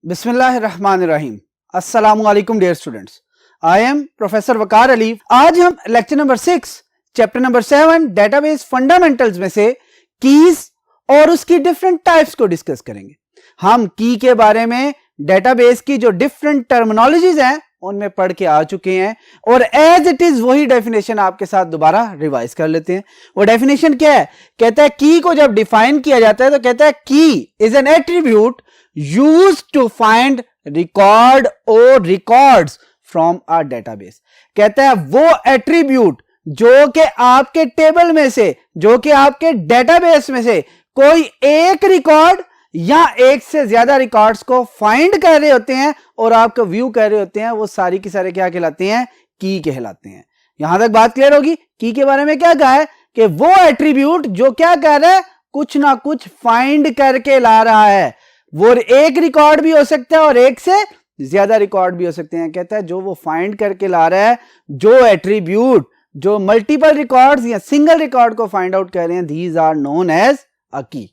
बिस्मिल्लाहिर्रहमानिर्रहीम। अस्सलामुअलैकुम dear students, I am professor Waqar Ali. आज हम lecture number 6 chapter number 7 database fundamentals में से कीज और उसकी डिफरेंट टाइप्स को डिस्कस करेंगे। हम की के बारे में डेटाबेस की जो डिफरेंट टर्मिनोलॉजीज हैं उनमें पढ़ के आ चुके हैं और एज इट इज वही डेफिनेशन आपके साथ दोबारा रिवाइज कर लेते हैं। वो डेफिनेशन क्या है? कहता है की को जब डिफाइन किया जाता है तो कहता है की is an attribute used to find record or records from a database। कहता है वो एट्रीब्यूट जो कि आपके टेबल में से, जो कि आपके डेटाबेस में से कोई एक रिकॉर्ड या एक से ज्यादा रिकॉर्ड्स को फाइंड कर रहे होते हैं और आपको व्यू कर रहे होते हैं, वो सारी की सारे क्या कहलाते हैं? की कहलाते हैं। यहां तक बात क्लियर होगी? की के बारे में क्या कहा है कि वो एट्रीब्यूट जो क्या कर रहा है, कुछ ना कुछ फाइंड करके ला रहा है। वो एक रिकॉर्ड भी हो सकता है और एक से ज्यादा रिकॉर्ड भी हो सकते हैं। कहता है जो वो फाइंड करके ला रहा है, जो एट्रीब्यूट जो मल्टीपल रिकॉर्ड्स या सिंगल रिकॉर्ड को फाइंड आउट कर रहे हैं, these are known as a key.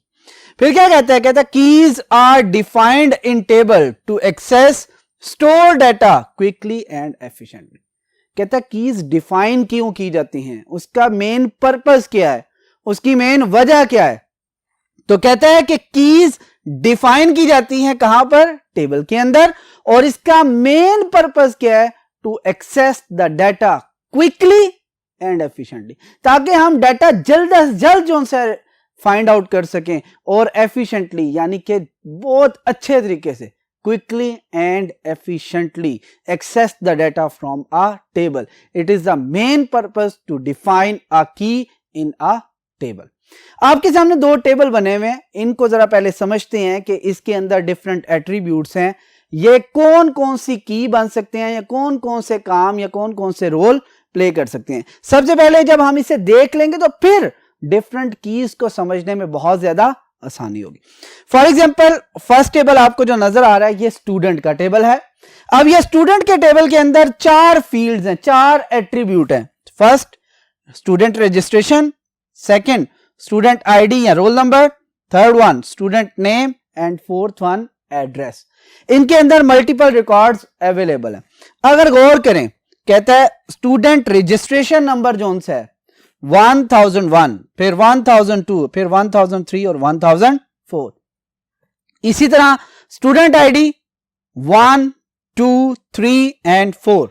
फिर क्या कहता है? कहता है keys are defined in table to access store data quickly and efficiently. कहता है कीज डिफाइन क्यों की जाती हैं, उसका मेन पर्पस क्या है, उसकी मेन वजह क्या है? तो कहता है कि कीज डिफाइन की जाती हैं कहां पर? टेबल के अंदर। और इसका मेन पर्पस क्या है? To access the data quickly and efficiently, ताकि हम डाटा जल्द से जल्द जो से फाइंड आउट कर सकें और एफिशिएंटली यानी कि बहुत अच्छे तरीके से, quickly and efficiently access the data from a table. It is the main purpose to define a key in a table. आपके सामने दो टेबल बने हुए हैं, इनको जरा पहले समझते हैं कि इसके अंदर डिफरेंट एट्रीब्यूट्स हैं, ये कौन कौन सी की बन सकते हैं या कौन कौन से काम या कौन कौन से रोल प्ले कर सकते हैं। सबसे पहले जब हम इसे देख लेंगे तो फिर डिफरेंट कीज को समझने में बहुत ज्यादा आसानी होगी। फॉर एग्जाम्पल फर्स्ट टेबल आपको जो नजर आ रहा है ये स्टूडेंट का टेबल है। अब ये स्टूडेंट के टेबल के अंदर चार फील्ड्स हैं, चार एट्रीब्यूट हैं। First student registration, second student ID या roll number, third one student name and fourth one address. इनके अंदर मल्टीपल रिकॉर्ड्स अवेलेबल है। अगर गौर करें, कहता है स्टूडेंट रजिस्ट्रेशन नंबर जोन से है 1001, फिर 1002, फिर 1003 और 1004। इसी तरह स्टूडेंट आईडी 1, 2, 3 एंड 4।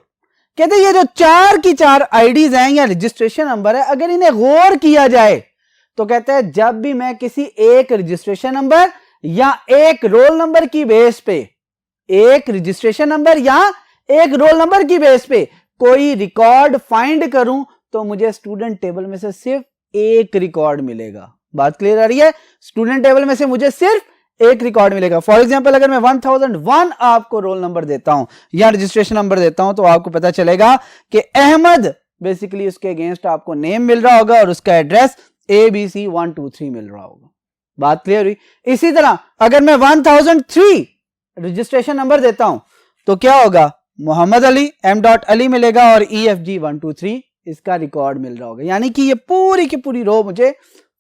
कहते हैं ये जो चार की चार आईडीज हैं या रजिस्ट्रेशन नंबर है, अगर इन्हें गौर किया जाए तो कहते हैं जब भी मैं किसी एक रजिस्ट्रेशन नंबर या एक रोल नंबर की बेस पे, एक रजिस्ट्रेशन नंबर या एक रोल नंबर की बेस पे कोई रिकॉर्ड फाइंड करूं तो मुझे स्टूडेंट टेबल में से सिर्फ एक रिकॉर्ड मिलेगा। बात क्लियर आ रही है? स्टूडेंट टेबल में से मुझे सिर्फ एक रिकॉर्ड मिलेगा। फॉर एग्जांपल अगर मैं 1001 आपको रोल नंबर देता हूं या रजिस्ट्रेशन नंबर देता हूं तो आपको पता चलेगा कि अहमद, बेसिकली उसके अगेंस्ट आपको नेम मिल रहा होगा और उसका एड्रेस ABC 123 मिल रहा होगा। बात क्लियर हुई? इसी तरह अगर मैं 1003 रजिस्ट्रेशन नंबर देता हूं तो क्या होगा? मोहम्मद अली M.अली मिलेगा और EFG 123 इसका रिकॉर्ड मिल रहा होगा। यानी कि ये पूरी की पूरी रो मुझे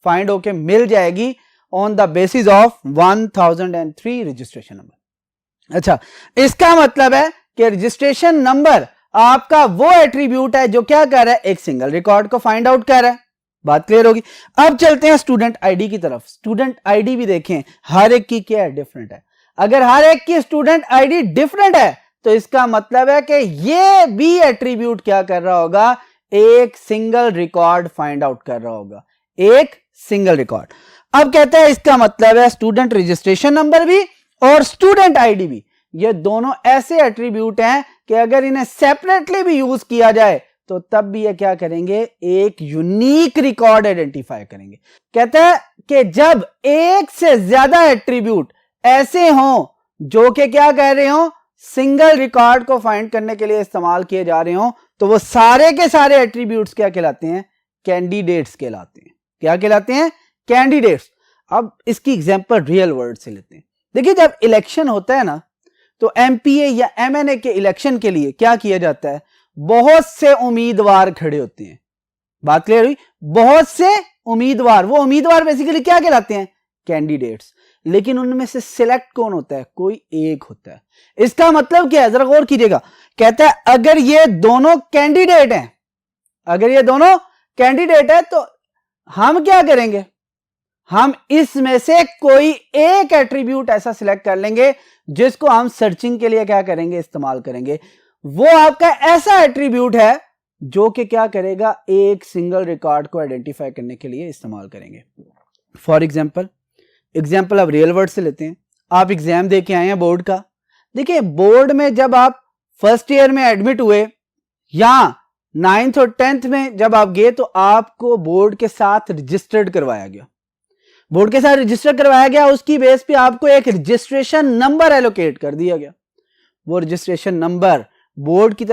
फाइंड होके मिल जाएगी on the basis of 1003 registration number. अच्छा, इसका मतलब है कि रजिस्ट्रेशन नंबर आपका वो एट्रीब्यूट है जो क्या कर रहा है? एक सिंगल रिकॉर्ड को फाइंड आउट कर रहा है। बात क्लियर होगी? अब चलते हैं स्टूडेंट आईडी की तरफ। स्टूडेंट आईडी भी देखें, हर एक की क्या है? डिफरेंट है। अगर हर एक की स्टूडेंट आईडी डिफरेंट है तो इसका मतलब है कि ये भी एट्रीब्यूट क्या कर रहा होगा? एक सिंगल रिकॉर्ड फाइंड आउट कर रहा होगा, एक सिंगल रिकॉर्ड। अब कहता है इसका मतलब है स्टूडेंट रजिस्ट्रेशन नंबर भी और स्टूडेंट आईडी भी, ये दोनों ऐसे एट्रीब्यूट हैं कि अगर इन्हें सेपरेटली भी यूज किया जाए तो तब भी ये क्या करेंगे? एक यूनिक रिकॉर्ड आइडेंटिफाई करेंगे। कहता है कि जब एक से ज्यादा एट्रीब्यूट ऐसे हों जो कि क्या कह रहे हो? सिंगल रिकॉर्ड को फाइंड करने के लिए इस्तेमाल किए जा रहे हो, तो वो सारे के सारे एट्रीब्यूट्स क्या कहलाते हैं? कैंडिडेट्स कहलाते हैं। क्या कहलाते हैं? कैंडिडेट्स। अब इसकी एग्जांपल रियल वर्ल्ड से लेते हैं। देखिए, जब इलेक्शन होता है ना, तो MPA या MNA के इलेक्शन के लिए क्या किया जाता है? बहुत से उम्मीदवार खड़े होते हैं। बात क्लियर हुई? बहुत से उम्मीदवार, वो उम्मीदवार बेसिकली क्या कहलाते हैं? कैंडिडेट्स। लेकिन उनमें से सिलेक्ट कौन होता है? कोई एक होता है। इसका मतलब क्या है, जरा गौर कीजिएगा। कहता है अगर ये दोनों कैंडिडेट हैं, अगर ये दोनों कैंडिडेट है तो हम क्या करेंगे, हम इसमें से कोई एक एट्रीब्यूट ऐसा सिलेक्ट कर लेंगे जिसको हम सर्चिंग के लिए क्या करेंगे, इस्तेमाल करेंगे। वो आपका ऐसा एट्रीब्यूट है जो कि क्या करेगा, एक सिंगल रिकॉर्ड को आइडेंटिफाई करने के लिए इस्तेमाल करेंगे। फॉर एग्जाम्पल अब रियल वर्ड से लेते हैं। आप एग्जाम दे के आए हैं बोर्ड का। देखिए बोर्ड में जब आप फर्स्ट ईयर में एडमिट हुए या 9th और 10th में जब आप गए तो आपको बोर्ड के साथ रजिस्टर्ड करवाया गया, बोर्ड के साथ रजिस्टर करवाया गया। उसकी बेस पे आपको एक रजिस्ट्रेशन नंबर एलोकेट कर दिया गया। वो रजिस्ट्रेशन नंबर बोर्ड की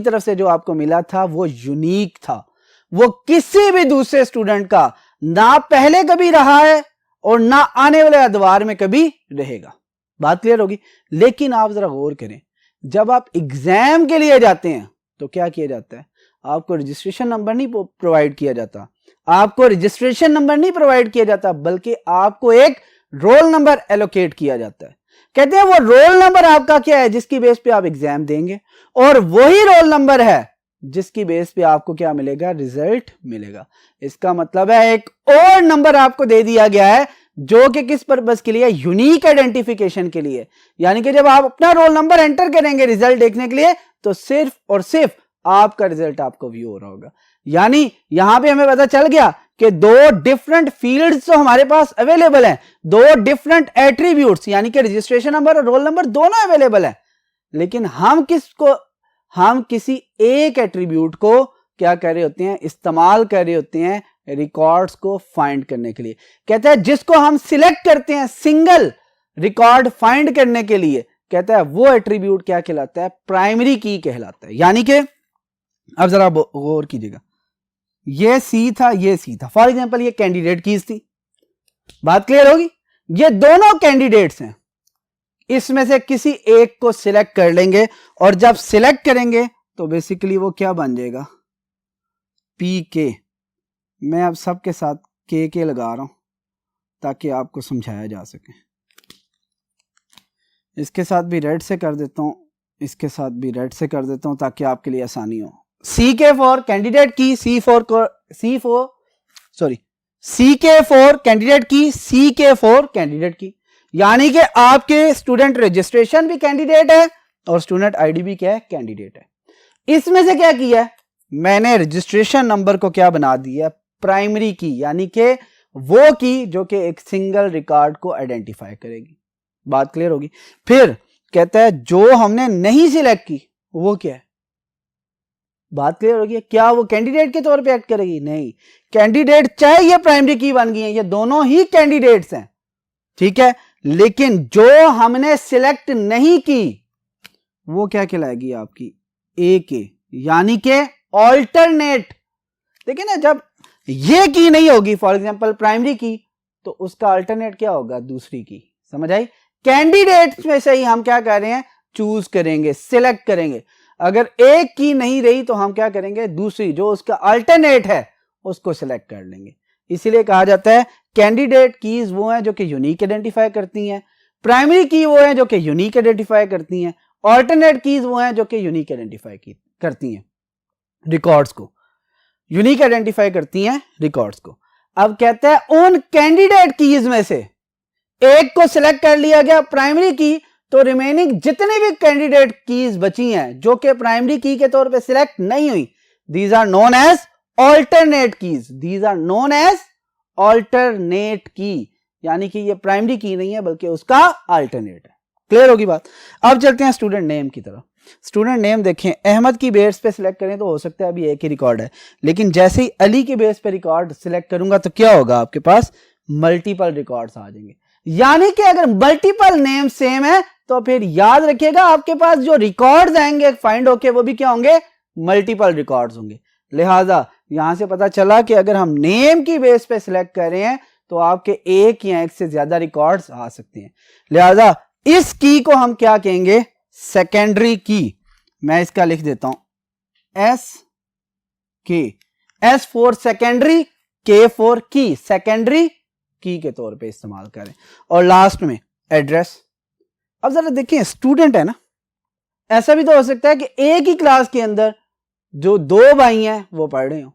तरफ से जो आपको मिला था वो यूनिक था। वो किसी भी दूसरे स्टूडेंट का ना पहले कभी रहा है और ना आने वाले अदवार में कभी रहेगा। बात क्लियर होगी। लेकिन आप जरा गौर करें, जब आप एग्जाम के लिए जाते हैं तो क्या किया जाता है, आपको रजिस्ट्रेशन नंबर नहीं प्रोवाइड किया जाता, आपको रजिस्ट्रेशन नंबर नहीं प्रोवाइड किया जाता, बल्कि आपको एक रोल नंबर एलोकेट किया जाता है। कहते हैं वो रोल नंबर आपका क्या है, जिसकी बेस पे आप एग्जाम देंगे, और वही रोल नंबर है जिसकी बेस पे आपको क्या मिलेगा, रिजल्ट मिलेगा। इसका मतलब है एक और नंबर आपको दे दिया गया है जो कि किस पर्पस के लिए, यूनिक आइडेंटिफिकेशन के लिए। यानी कि जब आप अपना रोल नंबर एंटर करेंगे रिजल्ट देखने के लिए तो सिर्फ और सिर्फ आपका रिजल्ट आपको व्यू हो रहा होगा। यानी यहां पे हमें पता चल गया कि दो डिफरेंट फील्ड्स तो हमारे पास अवेलेबल हैं, दो डिफरेंट एट्रीब्यूट्स यानी कि रजिस्ट्रेशन नंबर और रोल नंबर दोनों अवेलेबल हैं, लेकिन हम किसी एक एट्रीब्यूट को क्या कर रहे होते हैं, इस्तेमाल कर रहे होते हैं रिकॉर्ड्स को फाइंड करने के लिए। कहता है जिसको हम सिलेक्ट करते हैं सिंगल रिकॉर्ड फाइंड करने के लिए, कहता है वो एट्रीब्यूट क्या कहलाता है, प्राइमरी की कहलाता है। यानी कि अब जरा गौर कीजिएगा, ये सी था, ये सी था। फॉर एग्जांपल ये कैंडिडेट कीज थी। बात क्लियर होगी। ये दोनों कैंडिडेट्स हैं, इसमें से किसी एक को सिलेक्ट कर लेंगे, और जब सिलेक्ट करेंगे तो बेसिकली वो क्या बन जाएगा, पी के। मैं अब सबके साथ के लगा रहा हूं ताकि आपको समझाया जा सके। इसके साथ भी रेड से कर देता हूं, इसके साथ भी रेड से कर देता हूं ताकि आपके लिए आसानी हो। सी के फॉर कैंडिडेट की, सी के फॉर कैंडिडेट की, सी के फॉर कैंडिडेट की। यानी कि आपके स्टूडेंट रजिस्ट्रेशन भी कैंडिडेट है और स्टूडेंट आईडी भी क्या है, कैंडिडेट है। इसमें से क्या किया है, मैंने रजिस्ट्रेशन नंबर को क्या बना दिया, प्राइमरी की, यानी कि वो की जो कि एक सिंगल रिकॉर्ड को आइडेंटिफाई करेगी। बात क्लियर होगी। फिर कहता है जो हमने नहीं सिलेक्ट की वो क्या है, बात क्लियर होगी। क्या वो कैंडिडेट के तौर पे एक्ट करेगी, नहीं। कैंडिडेट चाहे ये प्राइमरी की बन गई है, ये दोनों ही कैंडिडेट्स हैं, ठीक है, लेकिन जो हमने सिलेक्ट नहीं की वो क्या कहलाएगी, आपकी ए के, यानी कि ऑल्टरनेट। देखिए ना, जब ये की नहीं होगी फॉर एग्जांपल प्राइमरी की, तो उसका अल्टरनेट क्या होगा, दूसरी की। समझ आई। कैंडिडेट्स में से ही हम क्या कर रहे हैं, चूज करेंगे, सिलेक्ट करेंगे। अगर एक की नहीं रही तो हम क्या करेंगे, दूसरी जो उसका अल्टरनेट है उसको सिलेक्ट कर लेंगे। इसीलिए कहा जाता है कैंडिडेट कीज वो हैं जो कि यूनिक आइडेंटिफाई करती हैं, प्राइमरी की वो हैं जो कि यूनिक आइडेंटिफाई करती हैं, ऑल्टरनेट कीज वो हैं जो कि यूनिक आइडेंटिफाई करती हैं रिकॉर्ड्स को, यूनिक आइडेंटिफाई करती हैं रिकॉर्ड्स को। अब कहता है उन कैंडिडेट कीज में से एक को सिलेक्ट कर लिया गया प्राइमरी की, तो रिमेनिंग जितनी भी कैंडिडेट कीज बची हैं जो कि प्राइमरी की के तौर पे सिलेक्ट नहीं हुई, these are known as alternate keys, these are known as alternate key. यानी कि ये प्राइमरी की नहीं है बल्कि उसका अल्टरनेट है। क्लियर होगी बात। अब चलते हैं स्टूडेंट नेम की तरफ। स्टूडेंट नेम देखें, अहमद की बेस पे सिलेक्ट करें तो हो सकता है अभी एक ही रिकॉर्ड है, लेकिन जैसे ही अली के बेस पे रिकॉर्ड सिलेक्ट करूंगा तो क्या होगा, आपके पास मल्टीपल रिकॉर्ड्स आ जाएंगे। यानी कि अगर मल्टीपल नेम सेम है तो फिर याद रखिएगा आपके पास जो रिकॉर्ड्स आएंगे फाइंड होके वो भी क्या होंगे, मल्टीपल रिकॉर्ड्स होंगे। लिहाजा यहां से पता चला कि अगर हम नेम की बेस पे सिलेक्ट कर रहे हैं तो आपके एक या एक से ज्यादा रिकॉर्ड्स आ सकते हैं। लिहाजा इस की को हम क्या कहेंगे, सेकेंडरी की। मैं इसका लिख देता हूं एस के, एस फॉर सेकेंडरी, के फॉर की, सेकेंडरी की के तौर पे इस्तेमाल करें। और लास्ट में एड्रेस। अब जरा देखिए, स्टूडेंट है ना, ऐसा भी तो हो सकता है कि एक ही क्लास के अंदर जो दो भाई हैं वो पढ़ रहे हो,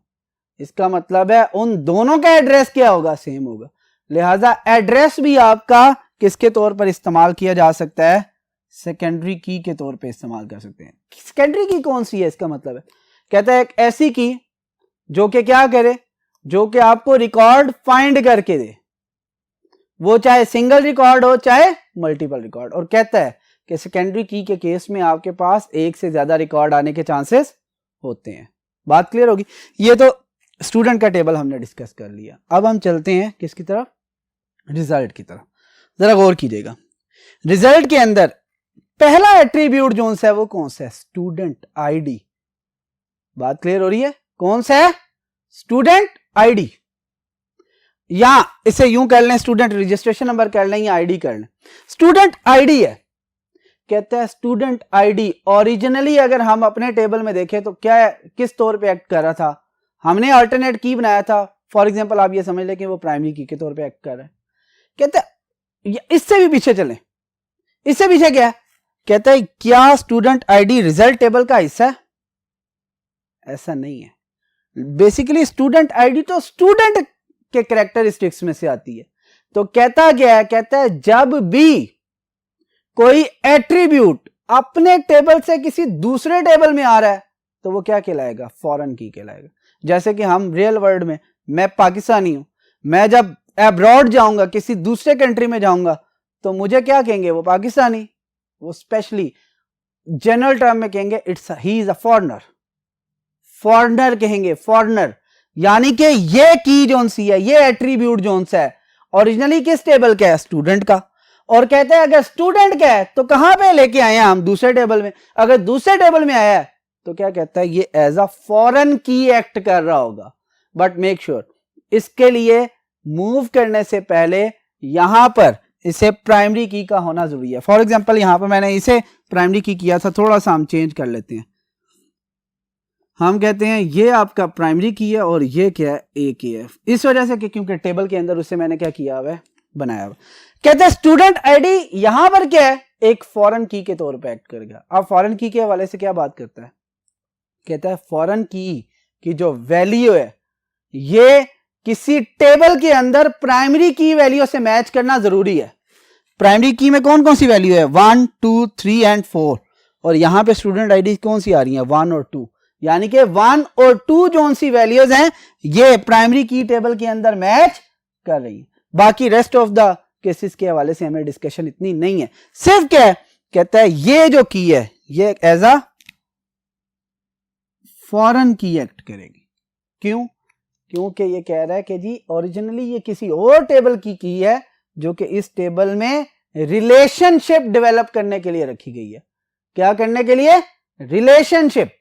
इसका मतलब है उन दोनों का एड्रेस क्या होगा, सेम होगा। लिहाजा एड्रेस भी आपका किसके तौर पर इस्तेमाल किया जा सकता है, सेकेंडरी की के तौर पे इस्तेमाल कर सकते हैं। सेकेंडरी की कौन सी है, इसका मतलब है कहता है एक ऐसी की जो कि क्या करे, जो कि आपको रिकॉर्ड फाइंड करके दे, वो चाहे सिंगल रिकॉर्ड हो चाहे मल्टीपल रिकॉर्ड। और कहता है कि सेकेंडरी की के केस में आपके पास एक से ज्यादा रिकॉर्ड आने के चांसेस होते हैं। बात क्लियर होगी। ये तो स्टूडेंट का टेबल हमने डिस्कस कर लिया। अब हम चलते हैं किसकी तरफ, रिजल्ट की तरफ। जरा गौर कीजिएगा, रिजल्ट के अंदर पहला एट्रीब्यूट जो है वो कौन सा है, स्टूडेंट आईडी। बात क्लियर हो रही है, कौन सा है, स्टूडेंट आईडी। या इसे यूं कर लें, स्टूडेंट रजिस्ट्रेशन नंबर कर लें या आईडी कर लें। स्टूडेंट आईडी है, कहता है स्टूडेंट आईडी ओरिजिनली अगर हम अपने टेबल में देखें तो क्या है, किस तौर पे एक्ट कर रहा था, हमने अल्टरनेट की बनाया था। फॉर एग्जांपल आप ये समझ लें कि वो प्राइमरी की के तौर पे एक्ट कर रहा है। कहता है इससे भी पीछे चलें, इससे पीछे क्या है, कहता है क्या स्टूडेंट आईडी रिजल्ट टेबल का हिस्सा है, ऐसा नहीं है। बेसिकली स्टूडेंट आईडी तो स्टूडेंट के कैरेक्टरिस्टिक्स में से आती है। तो कहता क्या है, कहता है जब भी कोई एट्रीब्यूट अपने टेबल से किसी दूसरे टेबल में आ रहा है तो वो क्या कहलाएगा, फॉरेन की कहलाएगा। जैसे कि हम रियल वर्ल्ड में, मैं पाकिस्तानी हूं, मैं जब अब्रॉड जाऊंगा, किसी दूसरे कंट्री में जाऊंगा, तो मुझे क्या कहेंगे, वो पाकिस्तानी। वो स्पेशली जनरल टर्म में कहेंगे it's he is a foreigner, foreigner कहेंगे, फॉरेनर। यानी कि ये की जोन सी है, ये एट्रीब्यूट जोन सा है, ओरिजिनली किस टेबल का है, स्टूडेंट का। और कहते हैं अगर स्टूडेंट का है तो कहां पे लेके आए हैं हम, दूसरे टेबल में। अगर दूसरे टेबल में आया है तो क्या कहता है, ये एज अ फॉरेन की एक्ट कर रहा होगा। बट मेक श्योर इसके लिए मूव करने से पहले यहां पर इसे प्राइमरी की का होना जरूरी है। फॉर एग्जांपल यहां पर मैंने इसे प्राइमरी की किया था, थोड़ा सा हम चेंज कर लेते हैं। हम कहते हैं ये आपका प्राइमरी की है और ये क्या है, ए की है, इस वजह से कि क्योंकि टेबल के अंदर उससे मैंने क्या किया हुआ है, बनाया हुआ। कहते हैं स्टूडेंट आईडी यहां पर क्या है, एक फॉरेन की के तौर पे एक्ट करेगा। अब फॉरेन की के हवाले से क्या बात करता है, कहता है फॉरेन की जो वैल्यू है ये किसी टेबल के अंदर प्राइमरी की वैल्यू से मैच करना जरूरी है। प्राइमरी की में कौन कौन सी वैल्यू है, 1 2 3 एंड 4, और यहां पे स्टूडेंट आईडी कौन सी आ रही है, 1 और 2। यानी कि 1 और 2 जो सी वैल्यूज हैं ये प्राइमरी की टेबल के अंदर मैच कर रही है। बाकी रेस्ट ऑफ द केसेस के हवाले से हमें डिस्कशन इतनी नहीं है। सिर्फ क्या है, कहता है ये जो की है ये एज अ फॉरेन की एक्ट करेगी। क्यों, क्योंकि ये कह रहा है कि जी ओरिजिनली ये किसी और टेबल की है जो कि इस टेबल में रिलेशनशिप डेवलप करने के लिए रखी गई है। क्या करने के लिए, रिलेशनशिप।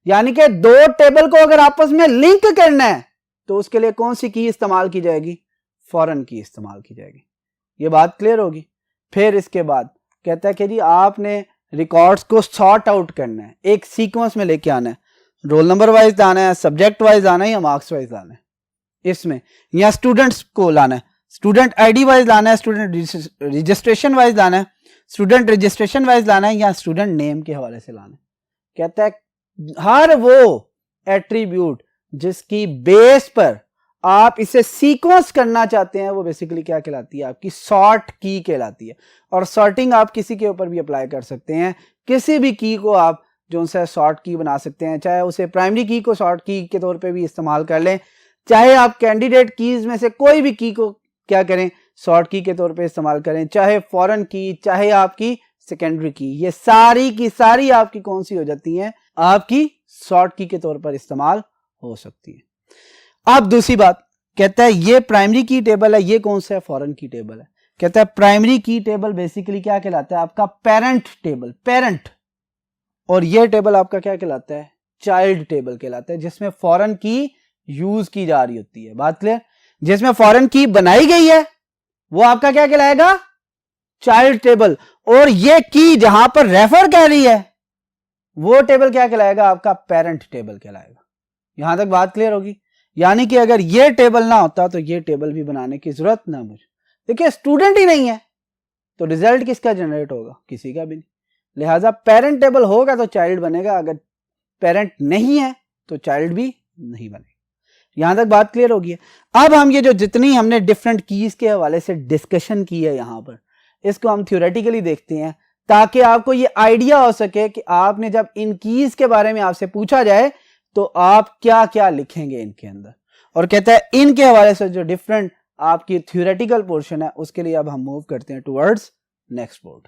यानी कि दो टेबल को अगर आपस में लिंक करना है तो उसके लिए कौन सी की इस्तेमाल की जाएगी, फॉरेन की इस्तेमाल की जाएगी। ये बात क्लियर होगी। फिर इसके बाद कहता है कि जी आपने रिकॉर्ड्स को सॉर्ट आउट करना है, एक सीक्वेंस में लेके आना है, रोल नंबर वाइज लाना है, सब्जेक्ट वाइज लाना है या मार्क्स वाइज लाना है इसमें, या स्टूडेंट्स को लाना है, स्टूडेंट आईडी वाइज लाना है, स्टूडेंट रजिस्ट्रेशन वाइज लाना है, स्टूडेंट रजिस्ट्रेशन वाइज लाना है, या स्टूडेंट नेम के हवाले से लाना है। कहता है हर वो एट्रीब्यूट जिसकी बेस पर आप इसे सीक्वेंस करना चाहते हैं वो बेसिकली क्या कहलाती है, आपकी सॉर्ट की कहलाती है। और सॉर्टिंग आप किसी के ऊपर भी अप्लाई कर सकते हैं, किसी भी की को आप जो सा शॉर्ट की बना सकते हैं, चाहे उसे प्राइमरी की को शॉर्ट की के तौर पे भी इस्तेमाल कर लें, चाहे आप कैंडिडेट कीज में से कोई भी की को क्या करें, शॉर्ट की के तौर पे इस्तेमाल करें, चाहे फॉरेन की, चाहे आपकी सेकेंडरी की, ये सारी की सारी आपकी कौन सी हो जाती हैं, आपकी शॉर्ट की के तौर पर इस्तेमाल हो सकती है। अब दूसरी बात कहता है ये प्राइमरी की टेबल है, ये कौन सा है, फॉरेन की टेबल है। कहता है प्राइमरी की टेबल बेसिकली क्या कहलाता है, आपका पेरेंट टेबल, पेरेंट, और ये टेबल आपका क्या कहलाता है, चाइल्ड टेबल कहलाता है, जिसमें फॉरेन की यूज की जा रही होती है। बात क्लियर, जिसमें फॉरेन की बनाई गई है वो आपका क्या कहलाएगा, चाइल्ड टेबल, और ये की जहां पर रेफर कर रही है वो टेबल क्या कहलाएगा, आपका पेरेंट टेबल कहलाएगा। यहां तक बात क्लियर होगी। यानी कि अगर ये टेबल ना होता तो ये टेबल भी बनाने की जरूरत ना मुझे। देखिए स्टूडेंट ही नहीं है तो रिजल्ट किसका जनरेट होगा, किसी का भी नहीं। लिहाजा पेरेंट टेबल होगा तो चाइल्ड बनेगा, अगर पेरेंट नहीं है तो चाइल्ड भी नहीं बनेगा। यहां तक बात क्लियर होगी। अब हम ये जो जितनी हमने डिफरेंट कीज के हवाले से डिस्कशन की है यहां पर, इसको हम थ्योरेटिकली देखते हैं ताकि आपको ये आइडिया हो सके कि आपने जब इन कीज के बारे में आपसे पूछा जाए तो आप क्या क्या लिखेंगे इनके अंदर। और कहता है इनके हवाले से जो डिफरेंट आपकी थ्योरेटिकल पोर्शन है उसके लिए अब हम मूव करते हैं टुवर्ड्स नेक्स्ट बोर्ड।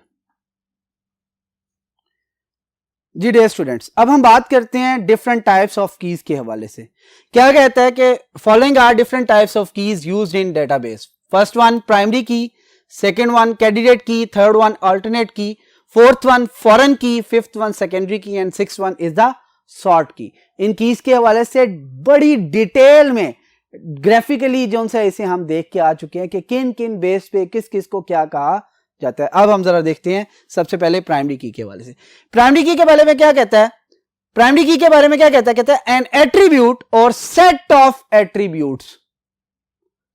जी डियर स्टूडेंट्स, अब हम बात करते हैं डिफरेंट टाइप्स ऑफ कीज के हवाले से। क्या कहता है कि following are different types of keys used in database. First one primary key, second one candidate key, third one alternate key, fourth one foreign key, fifth one secondary key and sixth one is the sort key. In keys के हवाले से बड़ी detail में graphically जो से इसे हम देख के आ चुके हैं कि किन किन बेस पे किस किस को क्या कहा जाता है। अब हम जरा देखते हैं सबसे पहले प्राइमरी की के हवाले से। प्राइमरी की के बारे में क्या कहता है, प्राइमरी की के बारे में क्या कहता है, कहता है एन एट्रीब्यूट और सेट ऑफ एट्रीब्यूट्स,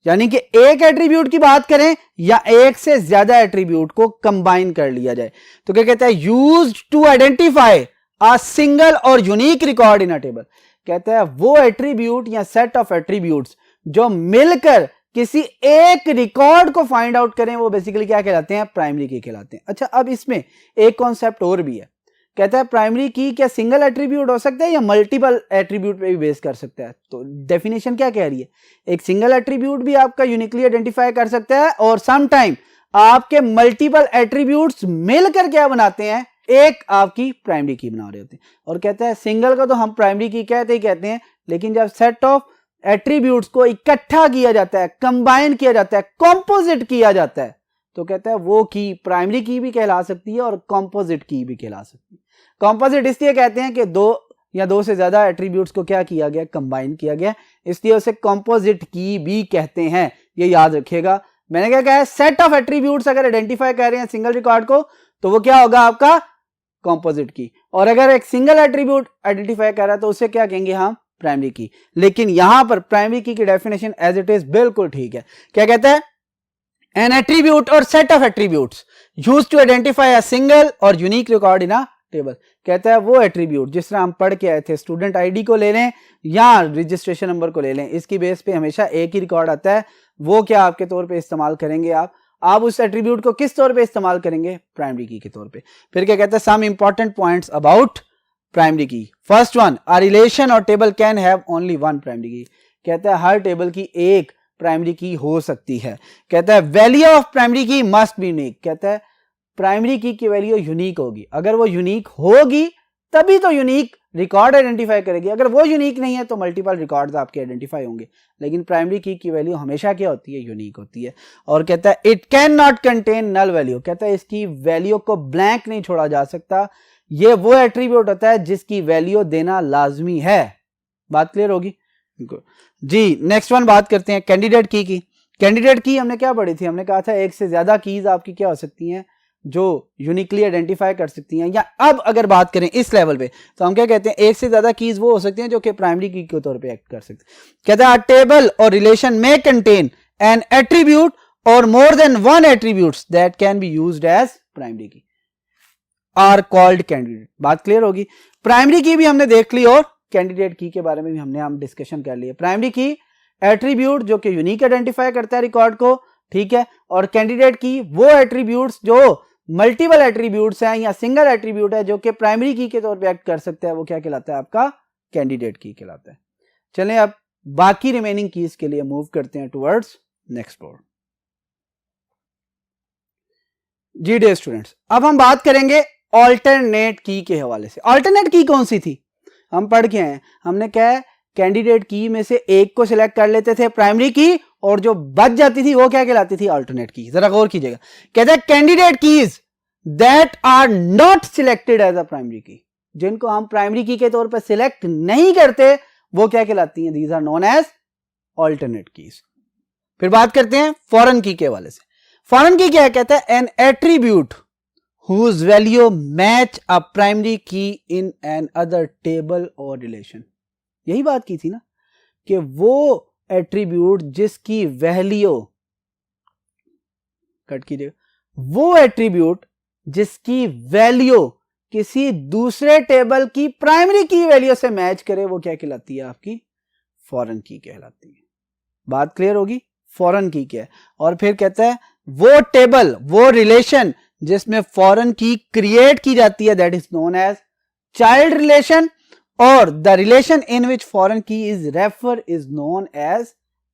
यानी कि एक एट्रीब्यूट की बात करें या एक से ज्यादा एट्रीब्यूट को कंबाइन कर लिया जाए। तो क्या कहता है, used to identify a single और unique record in a table. कहता है वो एट्रीब्यूट या सेट ऑफ एट्रीब्यूट्स जो मिलकर किसी एक रिकॉर्ड को फाइंड आउट करें वो बेसिकली क्या कहलाते हैं, प्राइमरी की कहलाते हैं। अच्छा, अब इसमें एक कॉन्सेप्ट और भी है। कहता है प्राइमरी की क्या सिंगल एट्रीब्यूट हो सकता है या मल्टीपल एट्रीब्यूट पे भी बेस कर सकता है। तो डेफिनेशन क्या कह रही है, एक सिंगल एट्रीब्यूट भी आपका यूनिकली आइडेंटिफाई कर सकता है और सम टाइम आपके मल्टीपल एट्रीब्यूट्स मिलकर क्या बनाते हैं, एक आपकी प्राइमरी की बना रहे होते हैं। और कहता है सिंगल को तो हम प्राइमरी की कहते हैं, लेकिन जब सेट ऑफ एट्रीब्यूट्स को इकट्ठा किया जाता है, कंबाइन किया जाता है, कॉम्पोजिट किया जाता है, तो कहता है वो की प्राइमरी की भी कहला सकती है और कॉम्पोजिट की भी कहला सकती है। कॉम्पोजिट इसलिए कहते हैं कि दो या दो से ज्यादा एट्रीब्यूट्स को क्या किया गया, कंबाइन किया गया, इसलिए उसे कॉम्पोजिट की भी कहते हैं। ये याद रखिएगा। मैंने क्या कहा है, सेट ऑफ एट्रीब्यूट्स अगर आइडेंटिफाई कर रहे हैं सिंगल रिकॉर्ड को तो वो क्या होगा आपका कॉम्पोजिट की, और अगर एक सिंगल एट्रीब्यूट आइडेंटिफाई कर रहा है तो उसे क्या कहेंगे हम, प्राइमरी की। लेकिन यहां पर प्राइमरी की डेफिनेशन एज इट इज बिल्कुल ठीक है। क्या कहता है, एन एट्रीब्यूट और set of attributes used to identify a single और unique record in a table. कहता है वो एट्रीब्यूट जिस तरह हम पढ़ के आए थे, स्टूडेंट आईडी को ले लें या रजिस्ट्रेशन नंबर को ले लें, इसकी बेस पे हमेशा एक ही रिकॉर्ड आता है, वो क्या आपके तौर पे इस्तेमाल करेंगे आप उस एट्रीब्यूट को किस तौर पे इस्तेमाल करेंगे, प्राइमरी की के तौर पे। फिर क्या कहता है, some important points about primary key. First one, a relation or table can have only one primary key. कहता है हर टेबल की एक प्राइमरी की हो सकती है। कहता है वैल्यू ऑफ प्राइमरी की मस्ट बी यूनिक। कहता है प्राइमरी की वैल्यू यूनिक होगी, अगर वो यूनिक होगी तभी तो यूनिक रिकॉर्ड आइडेंटिफाई करेगी, अगर वो यूनिक नहीं है तो मल्टीपल रिकॉर्ड्स आपके आइडेंटिफाई होंगे। लेकिन प्राइमरी की वैल्यू हमेशा क्या होती है, यूनिक होती है। और कहता है it can not contain null value. कहता है इसकी वैल्यू को ब्लैंक नहीं छोड़ा जा सकता, ये वो एट्रीब्यूट होता है जिसकी वैल्यू देना लाजमी है। बात क्लियर होगी जी। नेक्स्ट वन बात करते हैं कैंडिडेट की। कैंडिडेट की हमने क्या पढ़ी थी, हमने कहा था एक से ज्यादा कीज आपकी क्या हो सकती हैं जो यूनिकली आइडेंटिफाई कर सकती हैं। या अब अगर बात करें इस लेवल पे तो हम क्या कहते हैं, एक से ज्यादा कीज वो हो सकती हैं जो कि प्राइमरी की के तौर पे एक्ट कर सकते हैं। कहता है टेबल और रिलेशन में contain an attribute or more than one attributes that can be used as primary key are called candidate. बात क्लियर होगी। प्राइमरी की भी हमने देख ली और कैंडिडेट की के बारे में भी हम डिस्कशन कर लिए। प्राइमरी की एट्रीब्यूट जो कि यूनिक आइडेंटिफाई करता है रिकॉर्ड को, ठीक है, और कैंडिडेट की वो एट्रीब्यूट्स जो मल्टीपल एट्रीब्यूट्स हैं या सिंगल एट्रीब्यूट है जो कि प्राइमरी की के तौर पे एक्ट कर सकता है, वो क्या कहलाता है आपका कैंडिडेट की कहलाता है। चलें अब बाकी रिमेनिंग कीज के लिए मूव करते हैं टुवर्ड्स नेक्स्ट बोर्ड। जी डियर स्टूडेंट्स, अब हम बात करेंगे ऑल्टरनेट की के हवाले से। ऑल्टरनेट की कौन सी थी, हम पढ़ के आए, हमने क्या है कैंडिडेट की में से एक को सिलेक्ट कर लेते थे प्राइमरी की और जो बच जाती थी वो क्या कहलाती थी, ऑल्टरनेट की। जरा गौर कीजिएगा, कहता है candidate keys that are not selected as a primary key, जिनको हम प्राइमरी की के तौर पर सिलेक्ट नहीं करते वो क्या कहलाती हैं, these are known as alternate keys. फिर बात करते हैं फॉरेन की के हवाले से। फॉरेन की क्या है, कहता है an attribute whose value match a primary key in an other table or relation। यही बात की थी ना कि वो एट्रीब्यूट जिसकी वैल्यू, कट कीजिएगा, वो एट्रीब्यूट जिसकी वैल्यू किसी दूसरे टेबल की प्राइमरी की वैल्यू से मैच करे, वो क्या कहलाती है? आपकी फॉरेन की कहलाती है। बात क्लियर होगी? फॉरेन की क्या है? और फिर कहता है वो टेबल, वो रिलेशन जिसमें फॉरेन की क्रिएट की जाती है, that is known as child relation, और the relation in which foreign key is refer is known as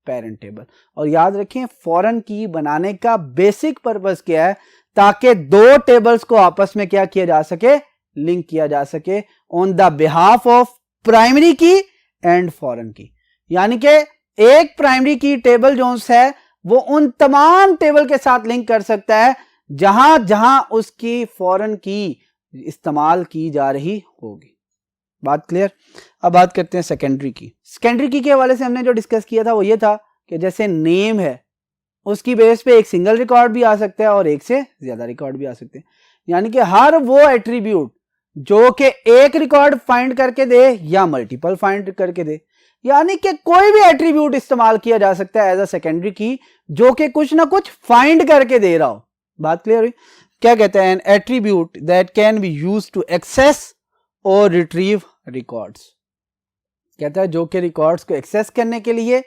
parent table. और याद रखें, फॉरेन की बनाने का बेसिक पर्पस क्या है? ताकि दो टेबल्स को आपस में क्या किया जा सके? लिंक किया जा सके on the behalf of primary की एंड फॉरेन की। यानी कि एक प्राइमरी की टेबल जो है वो उन तमाम टेबल के साथ लिंक कर सकता है जहां जहां उसकी फॉरेन की इस्तेमाल की जा रही होगी। बात क्लियर? अब बात करते हैं सेकेंडरी की। सेकेंडरी की के हवाले से हमने जो डिस्कस किया था वो ये था कि जैसे नेम है, उसकी बेस पे एक सिंगल रिकॉर्ड भी आ सकता है और एक से ज्यादा रिकॉर्ड भी आ सकते हैं। यानी कि हर वो एट्रीब्यूट जो कि एक रिकॉर्ड फाइंड करके दे या मल्टीपल फाइंड करके दे, यानी कि कोई भी एट्रीब्यूट इस्तेमाल किया जा सकता है एज अ सेकेंडरी की जो कि कुछ ना कुछ फाइंड करके दे रहा हो। बात क्लियर हुई? क्या कहते हैं? An attribute that can be used to access or retrieve records. कहता है जो कि रिकॉर्ड्स को एक्सेस करने के लिए,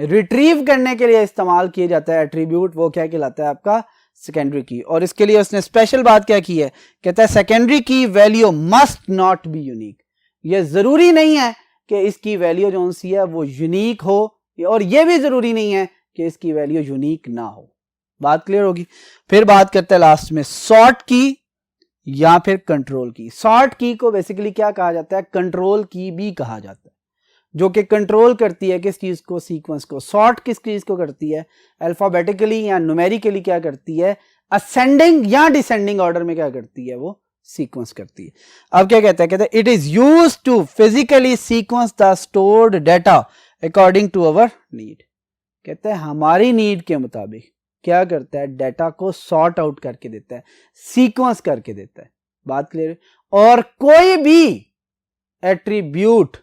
रिट्रीव करने के लिए इस्तेमाल किया जाता है एट्रीब्यूट, वो क्या कहलाता है? आपका सेकेंडरी की। और इसके लिए उसने स्पेशल बात क्या की है? कहता है सेकेंडरी की value must not be unique. ये जरूरी नहीं है कि इसकी वैल्यू जो सी है वो यूनिक हो, और ये भी जरूरी नहीं है कि इसकी वैल्यू यूनिक ना हो। बात क्लियर होगी? फिर बात करते हैं लास्ट में सॉर्ट की या फिर कंट्रोल की। सॉर्ट की को बेसिकली क्या कहा जाता है? कंट्रोल की भी कहा जाता है, जो कि कंट्रोल करती है किस चीज को? सीक्वेंस को। सॉर्ट किस चीज को करती है? अल्फाबेटिकली या न्यूमेरिकली क्या करती है? असेंडिंग या डिसेंडिंग ऑर्डर में क्या करती है? वो सीक्वेंस करती है। अब क्या कहता है? कहता है it is used to physically sequence the stored data according to our need. कहते हैं हमारी नीड के मुताबिक क्या करता है? डाटा को सॉर्ट आउट करके देता है, सीक्वेंस करके देता है। बात क्लियर है? और कोई भी एट्रीब्यूट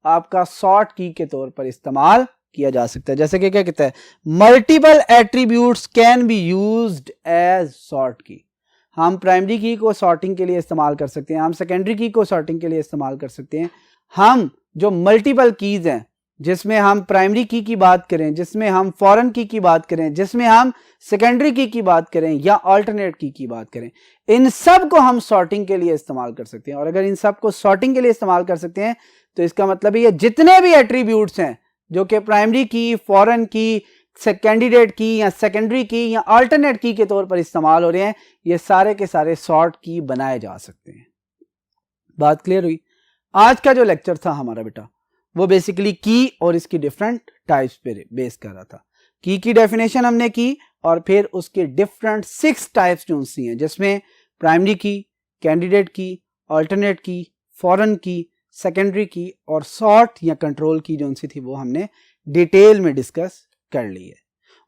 आपका सॉर्ट की के तौर पर इस्तेमाल किया जा सकता है। जैसे कि क्या कहता है? Multiple attributes can be used as sort key. हम प्राइमरी की को सॉर्टिंग के लिए इस्तेमाल कर सकते हैं, हम सेकेंडरी की को सॉर्टिंग के लिए इस्तेमाल कर सकते हैं। हम जो मल्टीपल कीज हैं, जिसमें हम प्राइमरी की बात करें, जिसमें हम फॉरेन की बात करें, जिसमें हम सेकेंडरी की बात करें या अल्टरनेट की बात करें, इन सब को हम सॉर्टिंग के लिए इस्तेमाल कर सकते हैं। और अगर इन सब को सॉर्टिंग के लिए इस्तेमाल कर सकते हैं तो इसका मतलब ये जितने भी एट्रीब्यूट्स हैं जो कि प्राइमरी की, फॉरेन की, कैंडिडेट की या सेकेंडरी की या अल्टरनेट की के तौर पर इस्तेमाल हो रहे हैं, ये सारे के सारे सॉर्ट की बनाए जा सकते हैं। बात क्लियर हुई? आज का जो लेक्चर था हमारा बेटा वो बेसिकली की और इसकी डिफरेंट टाइप्स पे बेस कर रहा था। की डेफिनेशन हमने की और फिर उसके डिफरेंट 6 टाइप्स जो सी हैं, जिसमें प्राइमरी की, कैंडिडेट की, अल्टरनेट की, फॉरेन की, सेकेंडरी की और सॉर्ट या कंट्रोल की जो सी थी वो हमने डिटेल में डिस्कस कर ली है।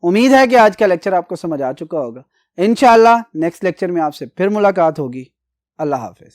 उम्मीद है कि आज का लेक्चर आपको समझ आ चुका होगा। इंशाल्लाह नेक्स्ट लेक्चर में आपसे फिर मुलाकात होगी। अल्लाह हाफिज।